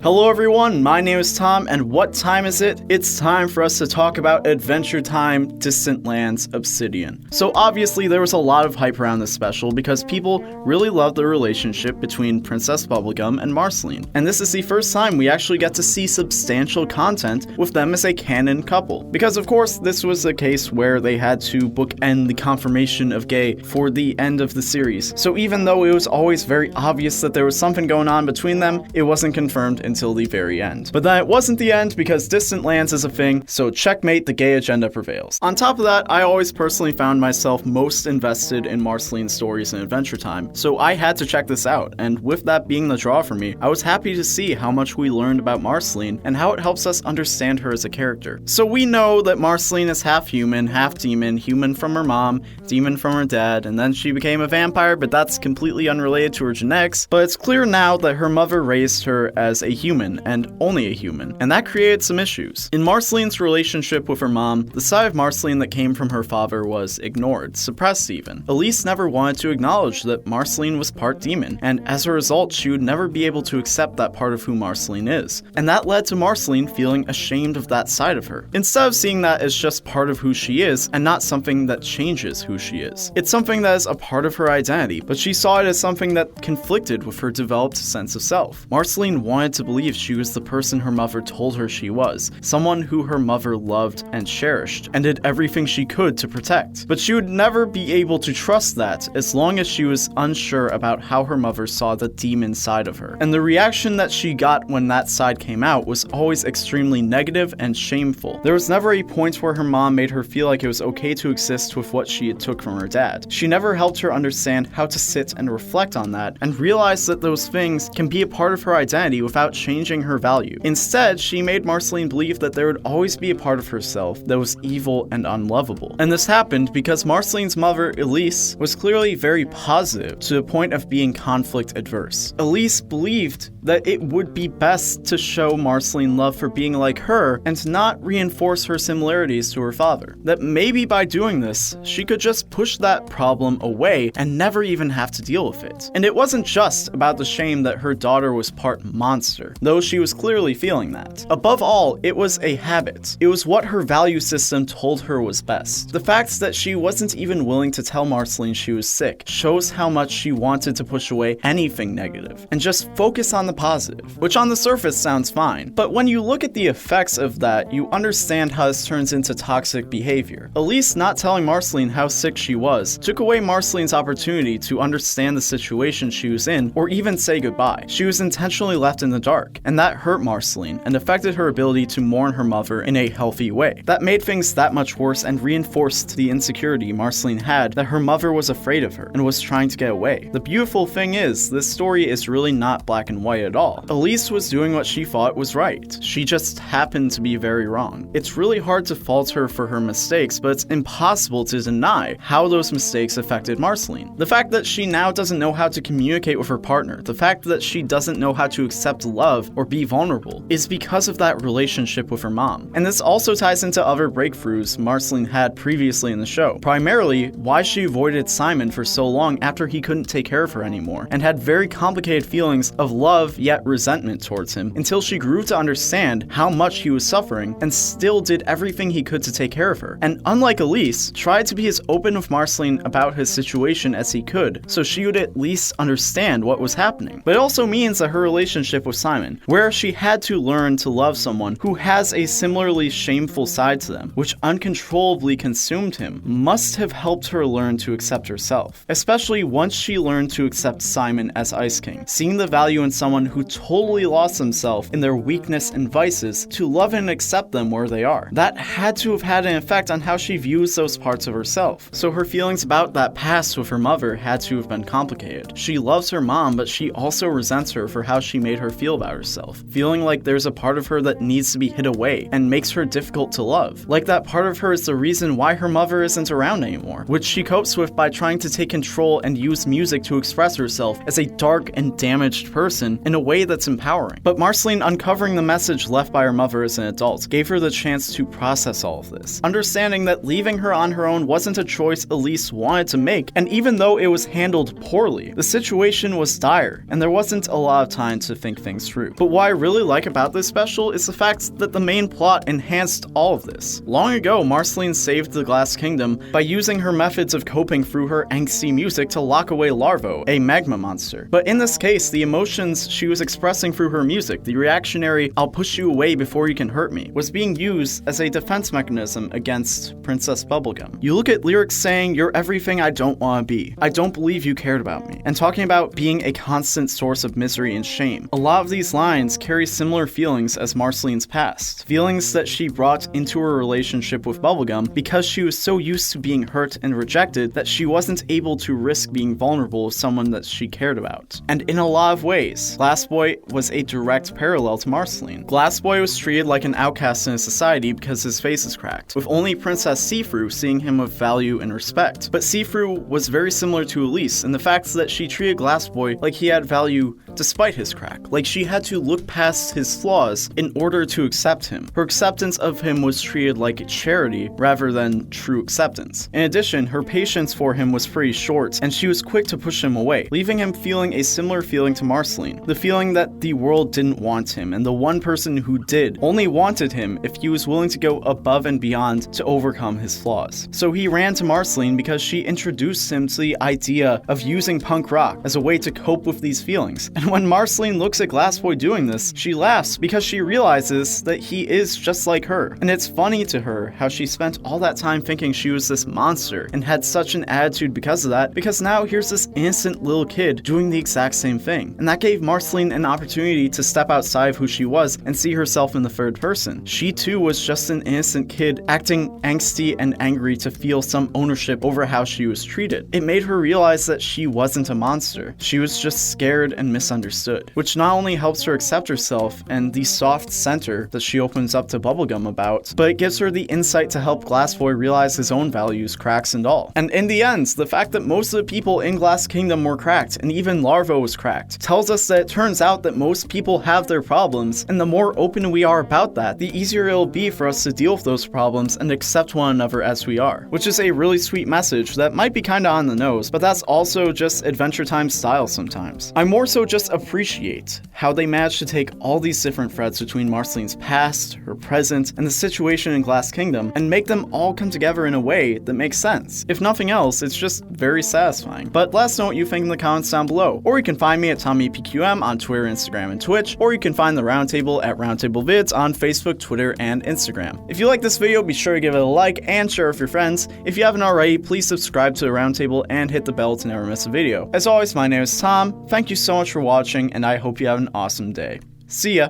Hello everyone, my name is Tom, and what time is it? It's time for us to talk about Adventure Time Distant Lands Obsidian. So obviously there was a lot of hype around this special because people really loved the relationship between Princess Bubblegum and Marceline. And this is the first time we actually get to see substantial content with them as a canon couple. Because of course this was a case where they had to bookend the confirmation of gay for the end of the series. So even though it was always very obvious that there was something going on between them, it wasn't confirmed until the very end. But then it wasn't the end because Distant Lands is a thing, so checkmate, the gay agenda prevails. On top of that, I always personally found myself most invested in Marceline's stories in Adventure Time, so I had to check this out, and with that being the draw for me, I was happy to see how much we learned about Marceline and how it helps us understand her as a character. So we know that Marceline is half human, half demon, human from her mom, demon from her dad, and then she became a vampire, but that's completely unrelated to her genetics. But it's clear now that her mother raised her as a human, and only a human, and that created some issues. In Marceline's relationship with her mom, the side of Marceline that came from her father was ignored, suppressed even. Elise never wanted to acknowledge that Marceline was part demon, and as a result, she would never be able to accept that part of who Marceline is. And that led to Marceline feeling ashamed of that side of her, instead of seeing that as just part of who she is, and not something that changes who she is. It's something that is a part of her identity, but she saw it as something that conflicted with her developed sense of self. Marceline wanted to believe she was the person her mother told her she was, someone who her mother loved and cherished, and did everything she could to protect. But she would never be able to trust that as long as she was unsure about how her mother saw the demon side of her. And the reaction that she got when that side came out was always extremely negative and shameful. There was never a point where her mom made her feel like it was okay to exist with what she had took from her dad. She never helped her understand how to sit and reflect on that and realize that those things can be a part of her identity without changing her value. Instead, she made Marceline believe that there would always be a part of herself that was evil and unlovable. And this happened because Marceline's mother, Elise, was clearly very positive to the point of being conflict adverse. Elise believed that it would be best to show Marceline love for being like her and not reinforce her similarities to her father. That maybe by doing this, she could just push that problem away and never even have to deal with it. And it wasn't just about the shame that her daughter was part monster, though she was clearly feeling that. Above all, it was a habit. It was what her value system told her was best. The fact that she wasn't even willing to tell Marceline she was sick shows how much she wanted to push away anything negative and just focus on the positive, which on the surface sounds fine. But when you look at the effects of that, you understand how this turns into toxic behavior. Elise not telling Marceline how sick she was took away Marceline's opportunity to understand the situation she was in or even say goodbye. She was intentionally left in the dark, and that hurt Marceline and affected her ability to mourn her mother in a healthy way. That made things that much worse and reinforced the insecurity Marceline had that her mother was afraid of her and was trying to get away. The beautiful thing is, this story is really not black and white at all. Elise was doing what she thought was right. She just happened to be very wrong. It's really hard to fault her for her mistakes, but it's impossible to deny how those mistakes affected Marceline. The fact that she now doesn't know how to communicate with her partner, the fact that she doesn't know how to accept love or be vulnerable, is because of that relationship with her mom. And this also ties into other breakthroughs Marceline had previously in the show. Primarily, why she avoided Simon for so long after he couldn't take care of her anymore, and had very complicated feelings of love yet resentment towards him, until she grew to understand how much he was suffering and still did everything he could to take care of her. And unlike Elise, tried to be as open with Marceline about his situation as he could, so she would at least understand what was happening. But it also means that her relationship with Simon, where she had to learn to love someone who has a similarly shameful side to them, which uncontrollably consumed him, must have helped her learn to accept herself. Especially once she learned to accept Simon as Ice King, seeing the value in someone who totally lost themselves in their weakness and vices to love and accept them where they are. That had to have had an effect on how she views those parts of herself. So her feelings about that past with her mother had to have been complicated. She loves her mom, but she also resents her for how she made her feel about herself, feeling like there's a part of her that needs to be hid away and makes her difficult to love. Like that part of her is the reason why her mother isn't around anymore, which she copes with by trying to take control and use music to express herself as a dark and damaged person in in a way that's empowering. But Marceline uncovering the message left by her mother as an adult gave her the chance to process all of this, understanding that leaving her on her own wasn't a choice Elise wanted to make, and even though it was handled poorly, the situation was dire, and there wasn't a lot of time to think things through. But what I really like about this special is the fact that the main plot enhanced all of this. Long ago, Marceline saved the Glass Kingdom by using her methods of coping through her angsty music to lock away Larvo, a magma monster. But in this case, the emotions she was expressing through her music, the reactionary "I'll push you away before you can hurt me," was being used as a defense mechanism against Princess Bubblegum. You look at lyrics saying, "You're everything I don't want to be. I don't believe you cared about me," and talking about being a constant source of misery and shame. A lot of these lines carry similar feelings as Marceline's past, feelings that she brought into her relationship with Bubblegum because she was so used to being hurt and rejected that she wasn't able to risk being vulnerable with someone that she cared about. And in a lot of ways, Glass Boy was a direct parallel to Marceline. Glass Boy was treated like an outcast in his society because his face is cracked, with only Princess Seafru seeing him with value and respect. But Seafru was very similar to Elise in the fact that she treated Glass Boy like he had value despite his crack, like she had to look past his flaws in order to accept him. Her acceptance of him was treated like a charity rather than true acceptance. In addition, her patience for him was pretty short, and she was quick to push him away, leaving him feeling a similar feeling to Marceline, the feeling that the world didn't want him, and the one person who did only wanted him if he was willing to go above and beyond to overcome his flaws. So he ran to Marceline because she introduced him to the idea of using punk rock as a way to cope with these feelings. And when Marceline looks at Glass Boy doing this, she laughs because she realizes that he is just like her. And it's funny to her how she spent all that time thinking she was this monster and had such an attitude because of that, because now here's this innocent little kid doing the exact same thing. And that gave Marceline an opportunity to step outside of who she was and see herself in the third person. She too was just an innocent kid acting angsty and angry to feel some ownership over how she was treated. It made her realize that she wasn't a monster. She was just scared and misunderstood, which not only helps her accept herself and the soft center that she opens up to Bubblegum about, but it gives her the insight to help Glass Boy realize his own values, cracks and all. And in the end, the fact that most of the people in Glass Kingdom were cracked, and even Larvo was cracked, tells us that it turns out that most people have their problems, and the more open we are about that, the easier it'll be for us to deal with those problems and accept one another as we are. Which is a really sweet message that might be kinda on the nose, but that's also just Adventure Time style sometimes. I more so just appreciate how they managed to take all these different threads between Marceline's past, her present, and the situation in Glass Kingdom, and make them all come together in a way that makes sense. If nothing else, it's just very satisfying. But let us know what you think in the comments down below, or you can find me at TommyPQM on Twitter, Instagram, and Twitch, or you can find the Roundtable at Roundtable Vids on Facebook, Twitter, and Instagram. If you like this video, be sure to give it a like and share with your friends. If you haven't already, please subscribe to the Roundtable and hit the bell to never miss a video. As always, my name is Tom, thank you so much for watching, and I hope you have an awesome day. See ya!